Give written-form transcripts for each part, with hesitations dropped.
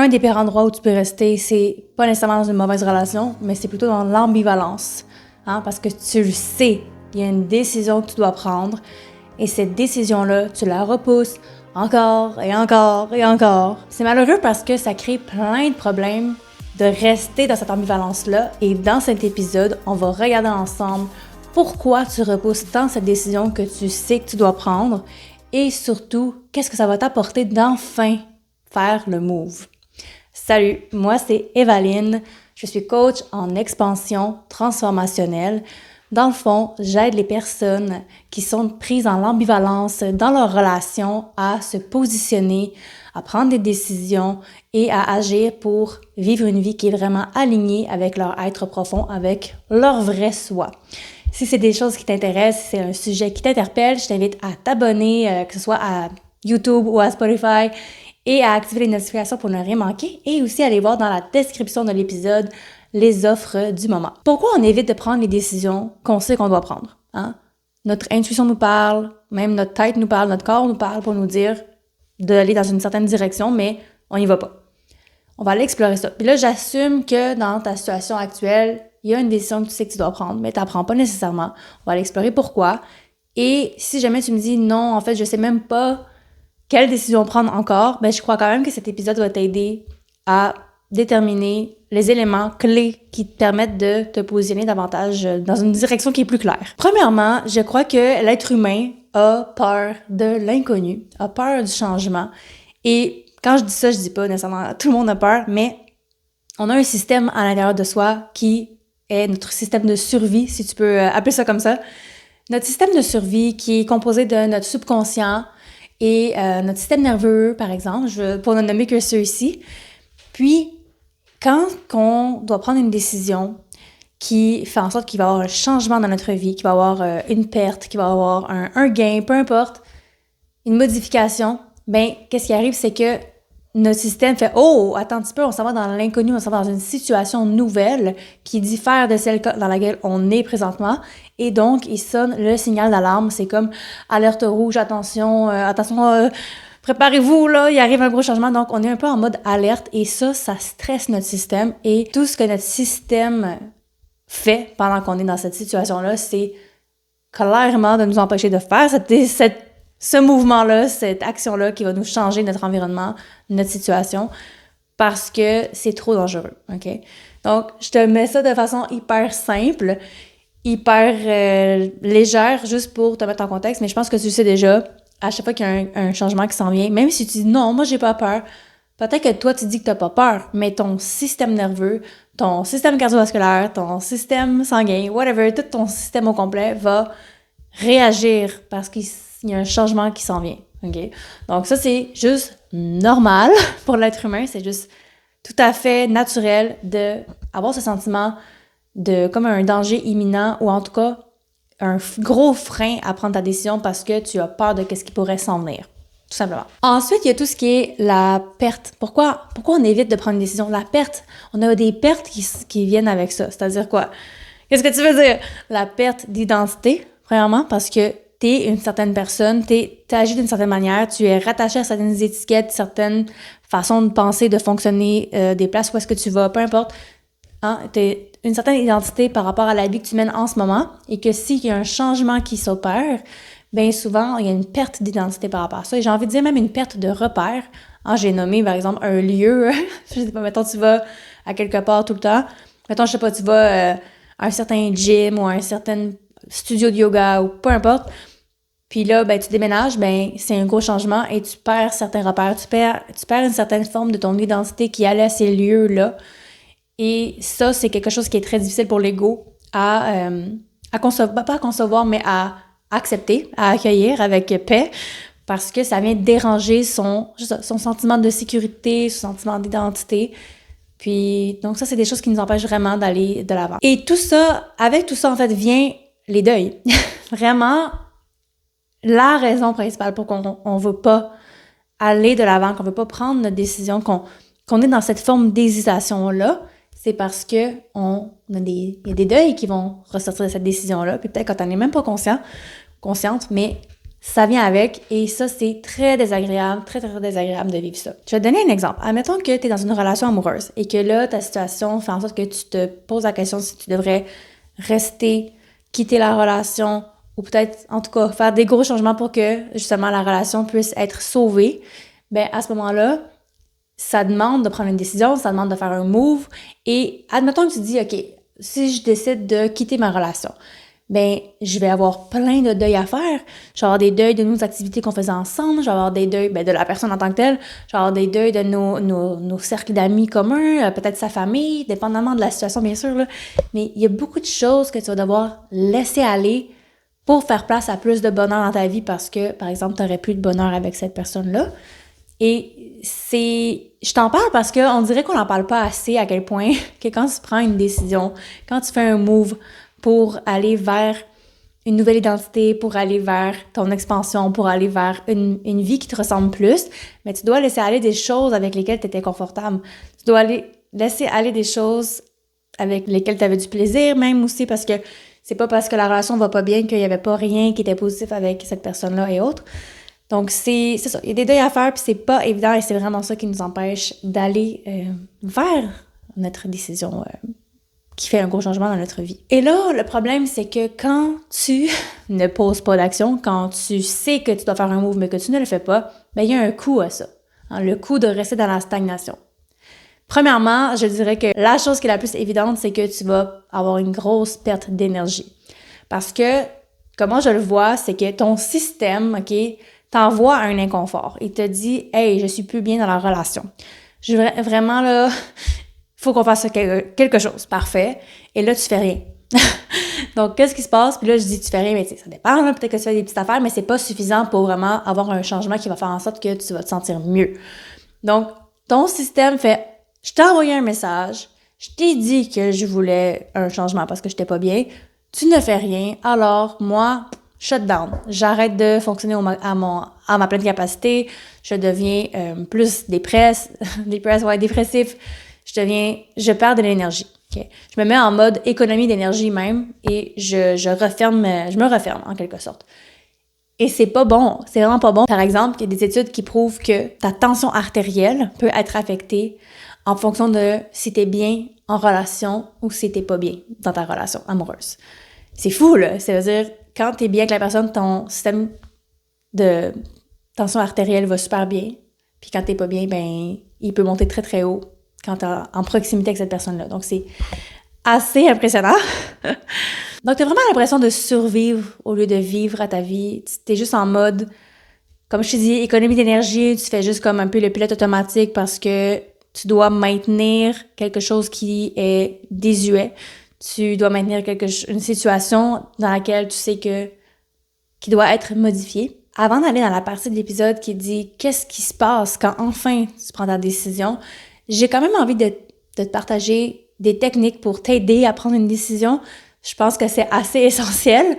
Un des pires endroits où tu peux rester, c'est pas nécessairement dans une mauvaise relation, mais c'est plutôt dans l'ambivalence. Parce que tu le sais, il y a une décision que tu dois prendre et cette décision-là, tu la repousses encore et encore et encore. C'est malheureux parce que ça crée plein de problèmes de rester dans cette ambivalence-là et dans cet épisode, on va regarder ensemble pourquoi tu repousses tant cette décision que tu sais que tu dois prendre et surtout, qu'est-ce que ça va t'apporter d'enfin faire le move. Salut, moi c'est Evaline, je suis coach en expansion transformationnelle. Dans le fond, j'aide les personnes qui sont prises dans l'ambivalence dans leur relation à se positionner, à prendre des décisions et à agir pour vivre une vie qui est vraiment alignée avec leur être profond, avec leur vrai soi. Si c'est des choses qui t'intéressent, si c'est un sujet qui t'interpelle, je t'invite à t'abonner, que ce soit à YouTube ou à Spotify, et à activer les notifications pour ne rien manquer, et aussi aller voir dans la description de l'épisode les offres du moment. Pourquoi on évite de prendre les décisions qu'on sait qu'on doit prendre? Notre intuition nous parle, même notre tête nous parle, notre corps nous parle pour nous dire d'aller dans une certaine direction, mais on n'y va pas. On va aller explorer ça. Puis là, j'assume que dans ta situation actuelle, il y a une décision que tu sais que tu dois prendre, mais tu n'apprends pas nécessairement. On va aller explorer pourquoi. Et si jamais tu me dis non, en fait, je sais même pas quelle décision prendre encore, ben je crois quand même que cet épisode va t'aider à déterminer les éléments clés qui te permettent de te positionner davantage dans une direction qui est plus claire. Premièrement, je crois que l'être humain a peur de l'inconnu, a peur du changement. Et quand je dis ça, je dis pas nécessairement tout le monde a peur, mais on a un système à l'intérieur de soi qui est notre système de survie, si tu peux appeler ça comme ça. Notre système de survie qui est composé de notre subconscient et notre système nerveux, par exemple, pour ne nommer que ceux-ci. Puis, quand on doit prendre une décision qui fait en sorte qu'il va y avoir un changement dans notre vie, qu'il va y avoir une perte, qu'il va y avoir un gain, peu importe, une modification, ben qu'est-ce qui arrive, c'est que notre système fait « Oh, attends un petit peu, on s'en va dans l'inconnu, on s'en va dans une situation nouvelle qui diffère de celle dans laquelle on est présentement. » Et donc, il sonne le signal d'alarme. C'est comme « Alerte rouge, attention, préparez-vous, là, il arrive un gros changement. » Donc, on est un peu en mode alerte et ça stresse notre système. Et tout ce que notre système fait pendant qu'on est dans cette situation-là, c'est clairement de nous empêcher de faire ce mouvement-là, cette action-là qui va nous changer notre environnement, notre situation, parce que c'est trop dangereux, OK? Donc, je te mets ça de façon hyper simple, hyper légère, juste pour te mettre en contexte, mais je pense que tu le sais déjà, à chaque fois qu'il y a un changement qui s'en vient, même si tu dis « Non, moi, j'ai pas peur », peut-être que toi, tu dis que t'as pas peur, mais ton système nerveux, ton système cardiovasculaire, ton système sanguin, whatever, tout ton système au complet va réagir parce qu'il y a un changement qui s'en vient, OK? Donc ça, c'est juste normal pour l'être humain, c'est juste tout à fait naturel d'avoir ce sentiment de comme un danger imminent ou en tout cas un gros frein à prendre ta décision parce que tu as peur de ce qui pourrait s'en venir, tout simplement. Ensuite, il y a tout ce qui est la perte. Pourquoi on évite de prendre une décision? La perte, on a des pertes qui viennent avec ça, c'est-à-dire quoi? Qu'est-ce que tu veux dire? La perte d'identité, premièrement, parce que t'es une certaine personne, t'agis d'une certaine manière, tu es rattaché à certaines étiquettes, certaines façons de penser, de fonctionner, des places où est-ce que tu vas, peu importe. T'as une certaine identité par rapport à la vie que tu mènes en ce moment et que s'il y a un changement qui s'opère, bien souvent, il y a une perte d'identité par rapport à ça. Et j'ai envie de dire même une perte de repère. J'ai nommé, par exemple, un lieu. Je sais pas, mettons, tu vas à quelque part tout le temps. Mettons, je sais pas, tu vas à un certain gym ou à un certain studio de yoga ou peu importe. Puis là, ben, tu déménages, ben, c'est un gros changement et tu perds certains repères. Tu perds une certaine forme de ton identité qui allait à ces lieux-là. Et ça, c'est quelque chose qui est très difficile pour l'ego à concevoir, pas à concevoir, mais à accepter, à accueillir avec paix, parce que ça vient déranger son sentiment de sécurité, son sentiment d'identité. Puis, donc ça, c'est des choses qui nous empêchent vraiment d'aller de l'avant. Et tout ça, avec tout ça, en fait, vient les deuils. Vraiment, la raison principale pour qu'on veut pas aller de l'avant, qu'on veut pas prendre notre décision, qu'on est dans cette forme d'hésitation-là, c'est parce que il y a des deuils qui vont ressortir de cette décision-là, puis peut-être quand on n'est même pas consciente, mais ça vient avec et ça, c'est très désagréable, très, très désagréable de vivre ça. Je vais te donner un exemple. Admettons que tu es dans une relation amoureuse et que là, ta situation fait en sorte que tu te poses la question si tu devrais rester, quitter la relation ou peut-être, en tout cas, faire des gros changements pour que, justement, la relation puisse être sauvée. Ben à ce moment-là, ça demande de prendre une décision, ça demande de faire un move et admettons que tu dis, OK, si je décide de quitter ma relation, ben je vais avoir plein de deuils à faire. Je vais avoir des deuils de nos activités qu'on faisait ensemble, je vais avoir des deuils de la personne en tant que telle, je vais avoir des deuils de nos cercles d'amis communs, peut-être sa famille, dépendamment de la situation bien sûr, là. Mais il y a beaucoup de choses que tu vas devoir laisser aller pour faire place à plus de bonheur dans ta vie parce que, par exemple, tu n'aurais plus de bonheur avec cette personne-là. Et je t'en parle parce qu'on dirait qu'on n'en parle pas assez à quel point que quand tu prends une décision, quand tu fais un move pour aller vers une nouvelle identité, pour aller vers ton expansion, pour aller vers une vie qui te ressemble plus, mais tu dois laisser aller des choses avec lesquelles tu étais confortable. Tu dois laisser aller des choses avec lesquelles tu avais du plaisir même aussi parce que c'est pas parce que la relation va pas bien qu'il y avait pas rien qui était positif avec cette personne-là et autres. Donc, c'est ça. Il y a des deuils à faire, puis c'est pas évident, et c'est vraiment ça qui nous empêche d'aller vers notre décision qui fait un gros changement dans notre vie. Et là, le problème, c'est que quand tu ne poses pas d'action, quand tu sais que tu dois faire un move, mais que tu ne le fais pas, ben il y a un coût à ça. Hein, le coût de rester dans la stagnation. Premièrement, je dirais que la chose qui est la plus évidente, c'est que tu vas avoir une grosse perte d'énergie. Parce que, comment je le vois, c'est que ton système, OK, t'envoie un inconfort. Il te dit « Hey, je suis plus bien dans la relation. Vraiment, là, faut qu'on fasse quelque chose. » Parfait. Et là, tu fais rien. Donc, qu'est-ce qui se passe? Puis là, je dis « Tu fais rien, mais ça dépend. Là, peut-être que tu fais des petites affaires, mais c'est pas suffisant pour vraiment avoir un changement qui va faire en sorte que tu vas te sentir mieux. » Donc, ton système fait « Je t'ai envoyé un message. Je t'ai dit que je voulais un changement parce que j'étais pas bien. Tu ne fais rien. Alors, moi... » shutdown. J'arrête de fonctionner à ma pleine capacité. Je deviens plus dépressif. Je perds de l'énergie. Okay? Je me mets en mode économie d'énergie même et je me referme en quelque sorte. Et c'est pas bon. C'est vraiment pas bon. Par exemple, il y a des études qui prouvent que ta tension artérielle peut être affectée en fonction de si t'es bien en relation ou si t'es pas bien dans ta relation amoureuse. C'est fou, là. Ça veut dire, quand t'es bien avec la personne, ton système de tension artérielle va super bien. Puis quand t'es pas bien, ben il peut monter très, très haut quand t'es en proximité avec cette personne-là. Donc, c'est assez impressionnant. Donc, t'as vraiment l'impression de survivre au lieu de vivre à ta vie. T'es juste en mode, comme je te dis, économie d'énergie. Tu fais juste comme un peu le pilote automatique parce que tu dois maintenir quelque chose qui est désuet. Tu dois maintenir une situation dans laquelle tu sais qui doit être modifiée. Avant d'aller dans la partie de l'épisode qui dit qu'est-ce qui se passe quand enfin tu prends ta décision, j'ai quand même envie de te partager des techniques pour t'aider à prendre une décision. Je pense que c'est assez essentiel.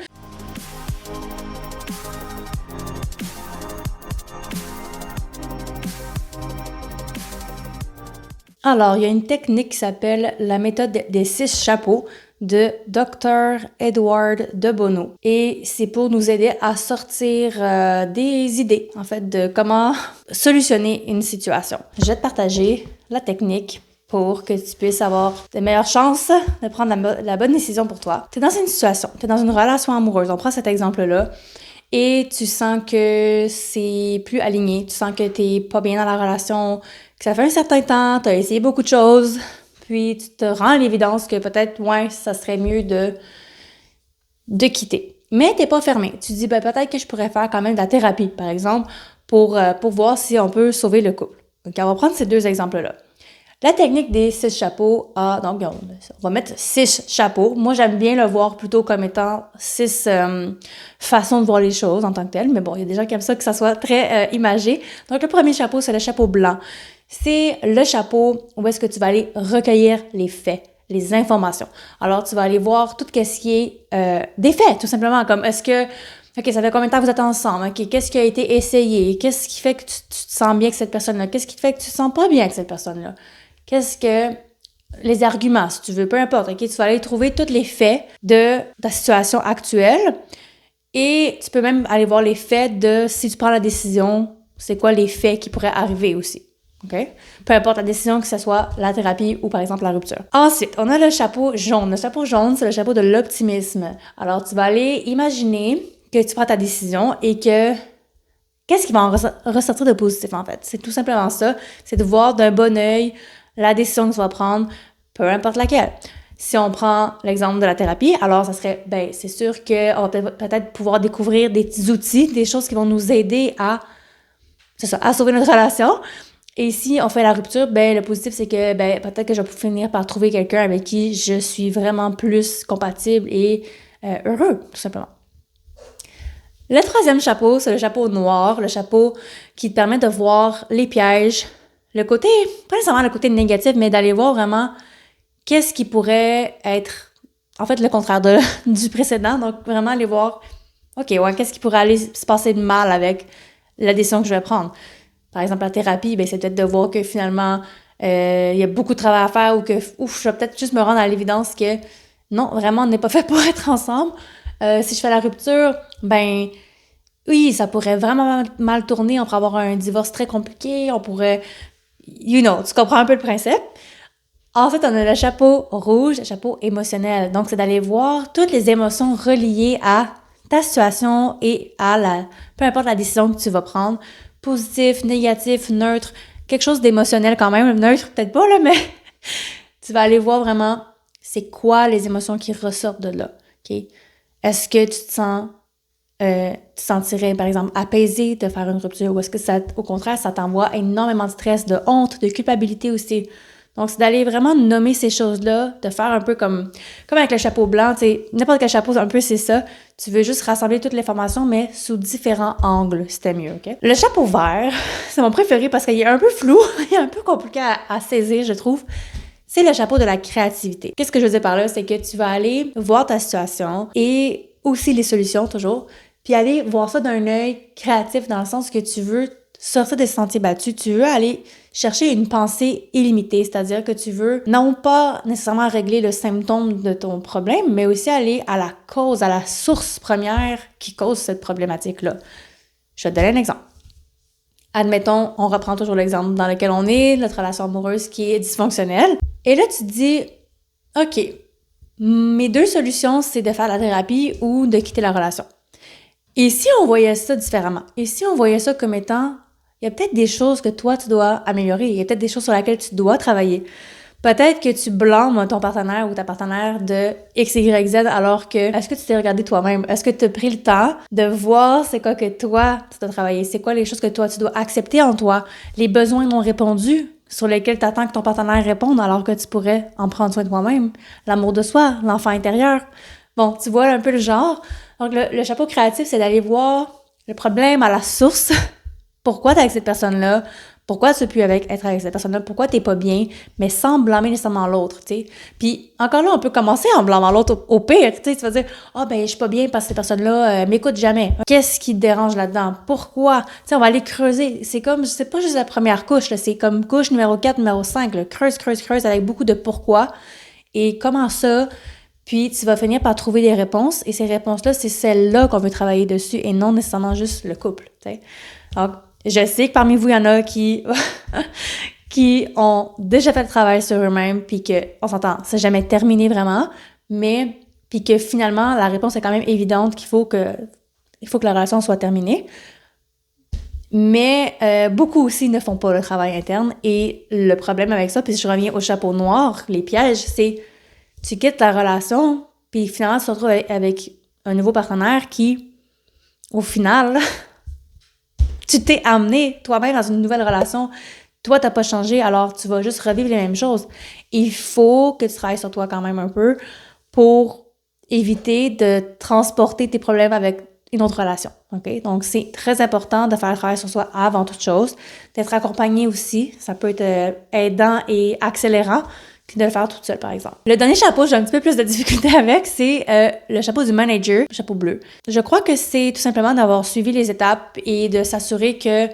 Alors, il y a une technique qui s'appelle la méthode des 6 chapeaux de Dr. Edward de Bono. Et c'est pour nous aider à sortir des idées, en fait, de comment solutionner une situation. Je vais te partager la technique pour que tu puisses avoir de meilleures chances de prendre la bonne décision pour toi. Tu es dans une situation, tu es dans une relation amoureuse. On prend cet exemple-là. Et tu sens que c'est plus aligné, tu sens que t'es pas bien dans la relation, que ça fait un certain temps, t'as essayé beaucoup de choses, puis tu te rends à l'évidence que peut-être, ça serait mieux de quitter. Mais t'es pas fermé. Tu te dis, peut-être que je pourrais faire quand même de la thérapie, par exemple, pour voir si on peut sauver le couple. Donc, on va prendre ces 2 exemples-là. La technique des 6 chapeaux donc on va mettre 6 chapeaux. Moi, j'aime bien le voir plutôt comme étant 6 façons de voir les choses en tant que telles. Mais bon, il y a des gens qui aiment ça que ça soit très imagé. Donc, le premier chapeau, c'est le chapeau blanc. C'est le chapeau où est-ce que tu vas aller recueillir les faits, les informations. Alors, tu vas aller voir tout ce qui est des faits, tout simplement. Comme, est-ce que... OK, ça fait combien de temps que vous êtes ensemble? OK, qu'est-ce qui a été essayé? Qu'est-ce qui fait que tu te sens bien avec cette personne-là? Qu'est-ce qui fait que tu te sens pas bien avec cette personne-là? Qu'est-ce que... Les arguments, si tu veux, peu importe, OK? Tu vas aller trouver tous les faits de ta situation actuelle Et tu peux même aller voir les faits de si tu prends la décision, c'est quoi les faits qui pourraient arriver aussi. OK? Peu importe la décision, que ce soit la thérapie ou par exemple la rupture. Ensuite, on a le chapeau jaune. Le chapeau jaune, c'est le chapeau de l'optimisme. Alors, tu vas aller imaginer que tu prends ta décision et que qu'est-ce qui va en ressortir de positif en fait? C'est tout simplement ça. C'est de voir d'un bon œil la décision que tu vas prendre, peu importe laquelle. Si on prend l'exemple de la thérapie, alors ça serait, c'est sûr qu'on va peut-être pouvoir découvrir des petits outils, des choses qui vont nous aider à sauver notre relation. Et si on fait la rupture, le positif, c'est que peut-être que je vais finir par trouver quelqu'un avec qui je suis vraiment plus compatible et heureux, tout simplement. Le troisième chapeau, c'est le chapeau noir, le chapeau qui te permet de voir les pièges, le côté, pas nécessairement le côté négatif, mais d'aller voir vraiment qu'est-ce qui pourrait être, en fait, le contraire du précédent. Donc, vraiment aller voir, qu'est-ce qui pourrait aller se passer de mal avec la décision que je vais prendre. Par exemple, la thérapie, c'est peut-être de voir que finalement, il y a beaucoup de travail à faire ou que, je vais peut-être juste me rendre à l'évidence que non, vraiment, on n'est pas fait pour être ensemble. Si je fais la rupture, oui, ça pourrait vraiment mal tourner. On pourrait avoir un divorce très compliqué. On pourrait, tu comprends un peu le principe. Ensuite, on a le chapeau rouge, le chapeau émotionnel. Donc, c'est d'aller voir toutes les émotions reliées à ta situation et à peu importe la décision que tu vas prendre. Positif, négatif, neutre, quelque chose d'émotionnel quand même. Neutre, peut-être pas, là, mais tu vas aller voir vraiment c'est quoi les émotions qui ressortent de là. OK? Est-ce que tu te sentirais, par exemple, apaisé de faire une rupture ou est-ce que au contraire, ça t'envoie énormément de stress, de honte, de culpabilité aussi? Donc, c'est d'aller vraiment nommer ces choses-là, de faire un peu comme avec le chapeau blanc, tu sais, n'importe quel chapeau, un peu, c'est ça. Tu veux juste rassembler toute l'information, mais sous différents angles, c'était mieux, OK? Le chapeau vert, c'est mon préféré parce qu'il est un peu flou, il est un peu compliqué à saisir, je trouve. C'est le chapeau de la créativité. Qu'est-ce que je veux dire par là? C'est que tu vas aller voir ta situation et aussi les solutions, toujours, puis aller voir ça d'un œil créatif dans le sens que tu veux sortir des sentiers battus, tu veux aller chercher une pensée illimitée, c'est-à-dire que tu veux non pas nécessairement régler le symptôme de ton problème, mais aussi aller à la cause, à la source première qui cause cette problématique-là. Je vais te donner un exemple. Admettons, on reprend toujours l'exemple dans lequel on est, notre relation amoureuse qui est dysfonctionnelle. Et là, tu te dis, OK, mes deux solutions, c'est de faire la thérapie ou de quitter la relation. Et si on voyait ça différemment? Et si on voyait ça comme étant, il y a peut-être des choses que toi, tu dois améliorer. Il y a peut-être des choses sur lesquelles tu dois travailler. Peut-être que tu blâmes ton partenaire ou ta partenaire de X, Y, Z alors que, est-ce que tu t'es regardé toi-même? Est-ce que tu as pris le temps de voir c'est quoi que toi, tu dois travailler? C'est quoi les choses que toi, tu dois accepter en toi? Les besoins non répondus sur lesquels tu attends que ton partenaire réponde alors que tu pourrais en prendre soin de toi-même. L'amour de soi, l'enfant intérieur. Bon, tu vois un peu le genre. Donc, le chapeau créatif, c'est d'aller voir le problème à la source. Pourquoi t'es avec cette personne-là? Pourquoi tu peux plus être avec cette personne-là? Pourquoi t'es pas bien? Mais sans blâmer nécessairement l'autre, tu sais. Puis, encore là, on peut commencer en blâmant l'autre au pire, tu sais. Tu vas dire, je suis pas bien parce que cette personne-là m'écoute jamais. Qu'est-ce qui te dérange là-dedans? Pourquoi? Tu sais, on va aller creuser. C'est pas juste la première couche, là. C'est comme couche numéro 4, numéro 5, là. Creuse avec beaucoup de pourquoi. Et comment ça? Puis, tu vas finir par trouver des réponses. Et ces réponses-là, c'est celles-là qu'on veut travailler dessus et non nécessairement juste le couple, tu sais. Donc, je sais que parmi vous, il y en a qui ont déjà fait le travail sur eux-mêmes, puis qu'on s'entend, c'est jamais terminé vraiment, mais puis que finalement, la réponse est quand même évidente qu'il faut que la relation soit terminée. Mais beaucoup aussi ne font pas le travail interne. Et le problème avec ça, puis si je reviens au chapeau noir, les pièges, c'est tu quittes la relation, puis finalement, tu te retrouves avec un nouveau partenaire qui, au final... tu t'es amené toi-même dans une nouvelle relation. Toi, t'as pas changé, alors tu vas juste revivre les mêmes choses. Il faut que tu travailles sur toi quand même un peu pour éviter de transporter tes problèmes avec une autre relation. OK? Donc, c'est très important de faire le travail sur soi avant toute chose. D'être accompagné aussi, ça peut être aidant et accélérant que de le faire toute seule, par exemple. Le dernier chapeau, j'ai un petit peu plus de difficulté avec, c'est le chapeau du manager, le chapeau bleu. Je crois que c'est tout simplement d'avoir suivi les étapes et de s'assurer que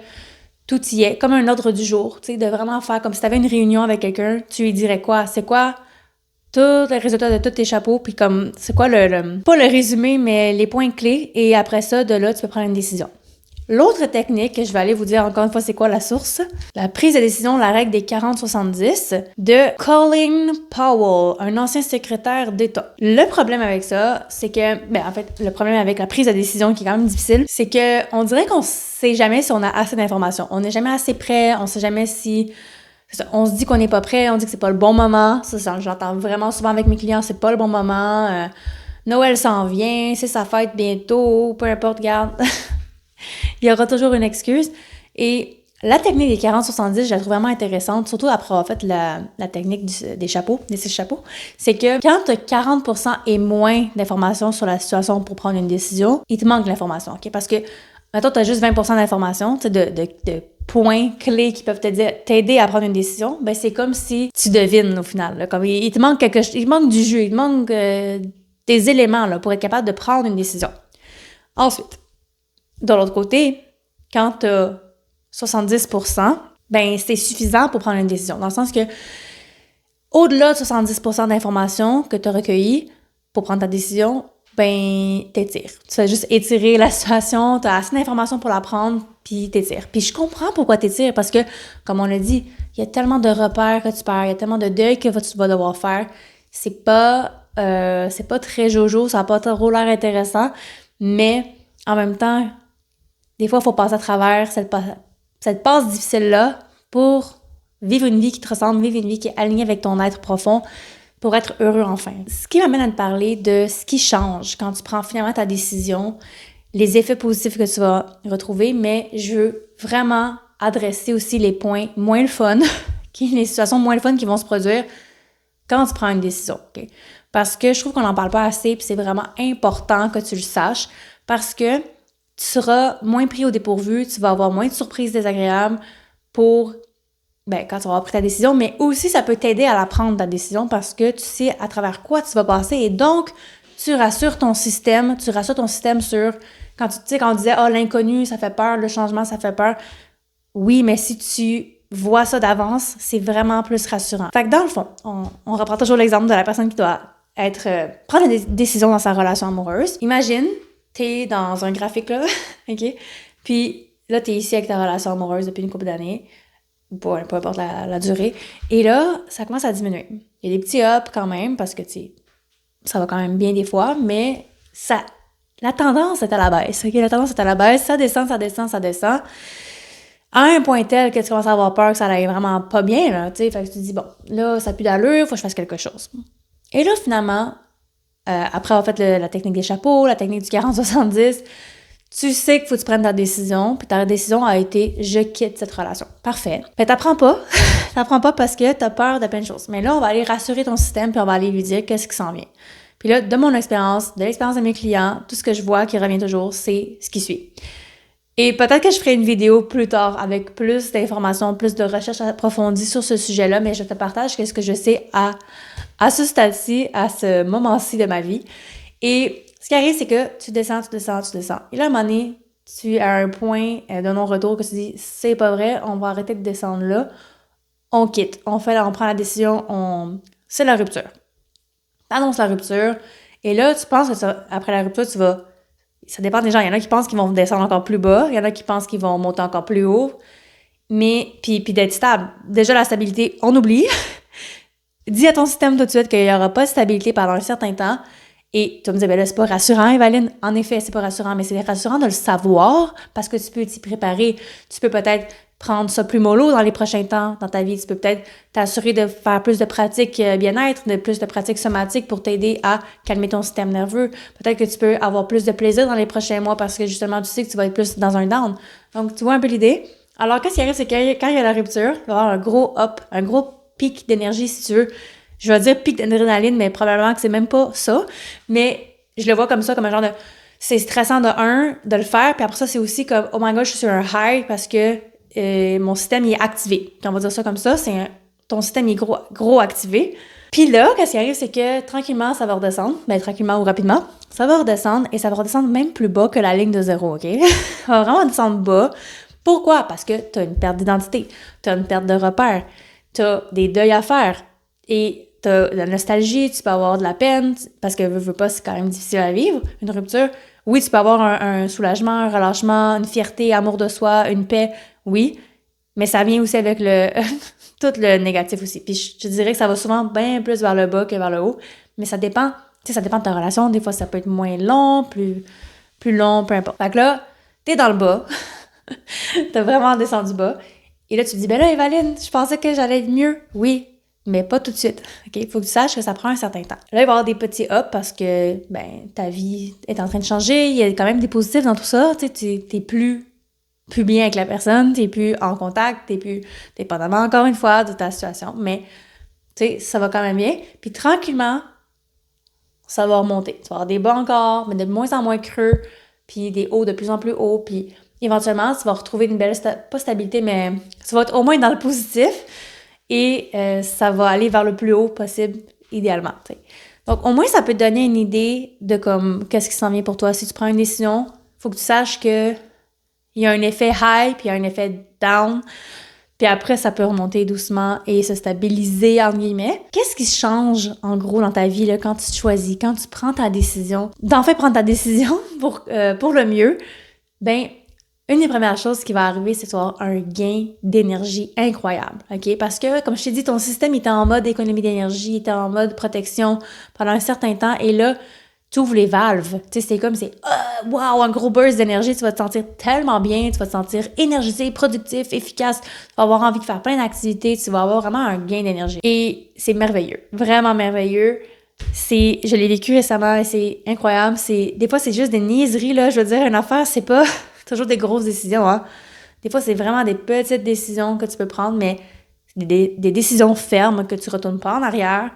tout y est, comme un ordre du jour, tu sais, de vraiment faire comme si tu avais une réunion avec quelqu'un, tu lui dirais quoi? C'est quoi tous les résultats de tous tes chapeaux, puis comme, c'est quoi pas le résumé, mais les points clés, et après ça, de là, tu peux prendre une décision. L'autre technique, je vais aller vous dire encore une fois c'est quoi la source, la prise de décision, la règle des 40-70 de Colin Powell, un ancien secrétaire d'État. Le problème avec ça, c'est que, en fait, le problème avec la prise de décision qui est quand même difficile, c'est que on dirait qu'on sait jamais si on a assez d'informations. On n'est jamais assez prêt, on sait jamais si... On se dit qu'on n'est pas prêt, on dit que c'est pas le bon moment. Ça j'entends vraiment souvent avec mes clients, c'est pas le bon moment. Noël s'en vient, c'est sa fête bientôt, peu importe, regarde... Il y aura toujours une excuse. Et la technique des 40-70, je la trouve vraiment intéressante, surtout après avoir fait la technique des chapeaux, des 6 chapeaux. C'est que quand tu as 40% et moins d'informations sur la situation pour prendre une décision, il te manque de l'information, OK? Parce que, maintenant, tu as juste 20% d'informations, de points clés qui peuvent t'aider à prendre une décision. Ben, c'est comme si tu devines au final. Là, comme il te manque quelque chose, il te manque du jeu, il te manque des éléments là, pour être capable de prendre une décision. Ensuite, de l'autre côté, quand tu as 70%, ben c'est suffisant pour prendre une décision. Dans le sens que, au-delà de 70% d'informations que tu as recueillies pour prendre ta décision, ben t'étires. Tu fais juste étirer la situation, tu as assez d'informations pour la prendre, puis t'étires. Puis je comprends pourquoi t'étires, parce que, comme on l'a dit, il y a tellement de repères que tu perds, il y a tellement de deuil que tu vas devoir faire. C'est pas très jojo, ça n'a pas trop l'air intéressant, mais en même temps, des fois, il faut passer à travers cette passe difficile-là pour vivre une vie qui te ressemble, vivre une vie qui est alignée avec ton être profond pour être heureux enfin. Ce qui m'amène à te parler de ce qui change quand tu prends finalement ta décision, les effets positifs que tu vas retrouver, mais je veux vraiment adresser aussi les points moins le fun, les situations moins le fun qui vont se produire quand tu prends une décision. Okay? Parce que je trouve qu'on n'en parle pas assez, puis c'est vraiment important que tu le saches, parce que tu seras moins pris au dépourvu, tu vas avoir moins de surprises désagréables quand tu vas avoir pris ta décision, mais aussi ça peut t'aider à la prendre, ta décision, parce que tu sais à travers quoi tu vas passer, et donc tu rassures ton système sur, quand on disait « l'inconnu, ça fait peur, le changement, ça fait peur », oui, mais si tu vois ça d'avance, c'est vraiment plus rassurant. Fait que dans le fond, on reprend toujours l'exemple de la personne qui doit prendre des décisions dans sa relation amoureuse. Imagine, t'es dans un graphique, là, OK? Puis là, t'es ici avec ta relation amoureuse depuis une couple d'années, peu importe la durée. Et là, ça commence à diminuer. Il y a des petits ups quand même, parce que, ça va quand même bien des fois, mais la tendance est à la baisse, OK? La tendance est à la baisse, ça descend. À un point tel que tu commences à avoir peur que ça aille vraiment pas bien, là, tu sais. Fait que tu te dis, bon, là, ça pue d'allure, faut que je fasse quelque chose. Et là, finalement, après avoir fait la technique des chapeaux, la technique du 40-70, tu sais qu'il faut que tu prennes ta décision, puis ta décision a été « je quitte cette relation ». Parfait. Mais t'apprends pas parce que t'as peur de plein de choses. Mais là, on va aller rassurer ton système, puis on va aller lui dire qu'est-ce qui s'en vient. Puis là, de mon expérience, de l'expérience de mes clients, tout ce que je vois qui revient toujours, c'est ce qui suit. Et peut-être que je ferai une vidéo plus tard avec plus d'informations, plus de recherches approfondies sur ce sujet-là, mais je te partage ce que je sais à ce stade-ci, à ce moment-ci de ma vie. Et ce qui arrive, c'est que tu descends. Et là, à un moment donné, tu es à un point de non-retour que tu dis « c'est pas vrai, on va arrêter de descendre là, on quitte, on prend la décision, c'est la rupture. » T'annonces la rupture, et là, tu penses que après la rupture, tu vas... Ça dépend des gens. Il y en a qui pensent qu'ils vont descendre encore plus bas. Il y en a qui pensent qu'ils vont monter encore plus haut. Mais, puis d'être stable. Déjà, la stabilité, on oublie. Dis à ton système tout de suite qu'il n'y aura pas de stabilité pendant un certain temps. Et tu vas me dire, ben là, c'est pas rassurant, Evaline. En effet, c'est pas rassurant, mais c'est rassurant de le savoir parce que tu peux t'y préparer. Tu peux peut-être prendre ça plus mollo dans les prochains temps dans ta vie. Tu peux peut-être t'assurer de faire plus de pratiques bien-être, plus de pratiques somatiques pour t'aider à calmer ton système nerveux. Peut-être que tu peux avoir plus de plaisir dans les prochains mois parce que justement, tu sais que tu vas être plus dans un down. Donc, tu vois un peu l'idée. Alors, qu'est-ce qui arrive, c'est que quand il y a la rupture, il va y avoir un gros up, un gros pic d'énergie, si tu veux. Je vais dire pic d'adrénaline, mais probablement que c'est même pas ça. Mais je le vois comme ça, comme un genre de... C'est stressant de le faire. Puis après ça, c'est aussi comme, oh my god, je suis sur un high parce que mon système, il est activé. Puis on va dire ça comme ça, ton système, il est gros activé. Puis là, qu'est-ce qui arrive, c'est que tranquillement, ça va redescendre. Ben, tranquillement ou rapidement, ça va redescendre et ça va redescendre même plus bas que la ligne de 0, OK? Ça va vraiment descendre bas. Pourquoi? Parce que tu as une perte d'identité, tu as une perte de repères, tu as des deuils à faire. Et t'as de la nostalgie, tu peux avoir de la peine, parce que veux pas, c'est quand même difficile à vivre, une rupture. Oui, tu peux avoir un soulagement, un relâchement, une fierté, amour de soi, une paix, oui, mais ça vient aussi avec tout le négatif aussi. Puis je te dirais que ça va souvent bien plus vers le bas que vers le haut, mais ça dépend, ça dépend de ta relation. Des fois, ça peut être moins long, plus long, peu importe. Fait que là, t'es dans le bas, t'as vraiment descendu bas, et là, tu te dis, ben là, Evaline, je pensais que j'allais être mieux. Oui, mais pas tout de suite, OK? Faut que tu saches que ça prend un certain temps. Là, il va y avoir des petits ups parce que, ta vie est en train de changer. Il y a quand même des positifs dans tout ça. Tu sais, t'es plus bien avec la personne, t'es plus en contact, t'es plus dépendamment, encore une fois, de ta situation. Mais, tu sais, ça va quand même bien. Puis tranquillement, ça va remonter. Tu vas avoir des bas encore, mais de moins en moins creux, puis des hauts de plus en plus hauts, puis éventuellement, tu vas retrouver une belle, pas stabilité, mais tu vas être au moins dans le positif, et ça va aller vers le plus haut possible, idéalement, t'sais. Donc, au moins, ça peut te donner une idée de comme qu'est-ce qui s'en vient pour toi. Si tu prends une décision, faut que tu saches que il y a un effet high, puis il y a un effet down, puis après, ça peut remonter doucement et se stabiliser, entre guillemets. Qu'est-ce qui change, en gros, dans ta vie, là, quand tu te choisis, quand tu prends ta décision? D'en fait, prendre ta décision pour le mieux, une des premières choses qui va arriver, c'est d'avoir un gain d'énergie incroyable, OK? Parce que, comme je t'ai dit, ton système était en mode économie d'énergie, était en mode protection pendant un certain temps, et là, tu ouvres les valves. Tu sais, c'est comme, wow, un gros burst d'énergie, tu vas te sentir tellement bien, tu vas te sentir énergisé, productif, efficace, tu vas avoir envie de faire plein d'activités, tu vas avoir vraiment un gain d'énergie. Et c'est merveilleux, vraiment merveilleux. Je l'ai vécu récemment et c'est incroyable. Des fois, c'est juste des niaiseries, là. Je veux dire, une affaire, c'est pas toujours des grosses décisions, hein. Des fois, c'est vraiment des petites décisions que tu peux prendre, mais des décisions fermes que tu retournes pas en arrière.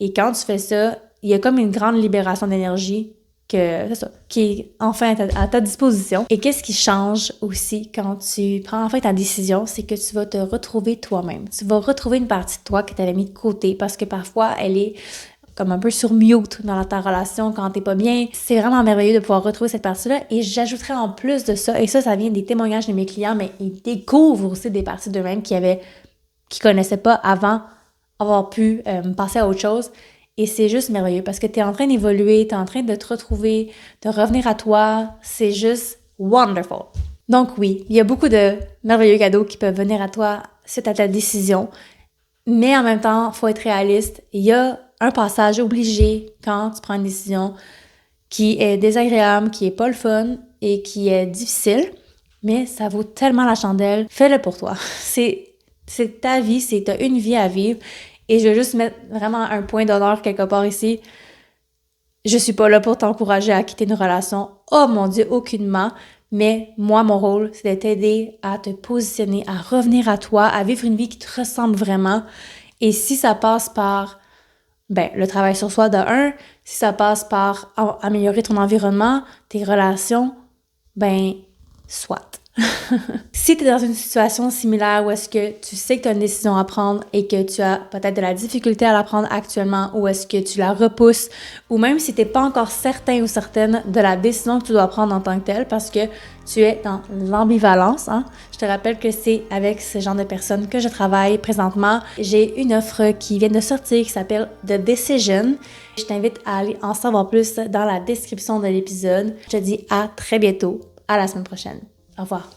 Et quand tu fais ça, il y a comme une grande libération d'énergie qui est enfin à ta disposition. Et qu'est-ce qui change aussi quand tu prends enfin ta décision, c'est que tu vas te retrouver toi-même. Tu vas retrouver une partie de toi que tu avais mis de côté parce que parfois, elle est comme un peu sur mute dans ta relation quand t'es pas bien. C'est vraiment merveilleux de pouvoir retrouver cette partie-là. Et j'ajouterais en plus de ça, et ça vient des témoignages de mes clients, mais ils découvrent aussi des parties d'eux-mêmes qu'ils connaissaient pas avant avoir pu passer à autre chose. Et c'est juste merveilleux parce que t'es en train d'évoluer, t'es en train de te retrouver, de revenir à toi. C'est juste wonderful. Donc oui, il y a beaucoup de merveilleux cadeaux qui peuvent venir à toi suite à ta décision. Mais en même temps, faut être réaliste. Il y a un passage obligé quand tu prends une décision qui est désagréable, qui est pas le fun et qui est difficile, mais ça vaut tellement la chandelle. Fais-le pour toi. C'est ta vie, t'as une vie à vivre. Et je veux juste mettre vraiment un point d'honneur quelque part ici. Je suis pas là pour t'encourager à quitter une relation. Oh mon Dieu, aucunement. Mais moi, mon rôle, c'est de t'aider à te positionner, à revenir à toi, à vivre une vie qui te ressemble vraiment. Et si ça passe par le travail sur soi de un, si ça passe par améliorer ton environnement, tes relations, soit. Si tu es dans une situation similaire où est-ce que tu sais que tu as une décision à prendre et que tu as peut-être de la difficulté à la prendre actuellement, ou est-ce que tu la repousses, ou même si tu n'es pas encore certain ou certaine de la décision que tu dois prendre en tant que telle parce que tu es dans l'ambivalence, hein? Je te rappelle que c'est avec ce genre de personnes que je travaille présentement. J'ai une offre qui vient de sortir qui s'appelle The Decision. Je t'invite à aller en savoir plus dans la description de l'épisode. Je te dis à très bientôt, à la semaine prochaine. Au revoir.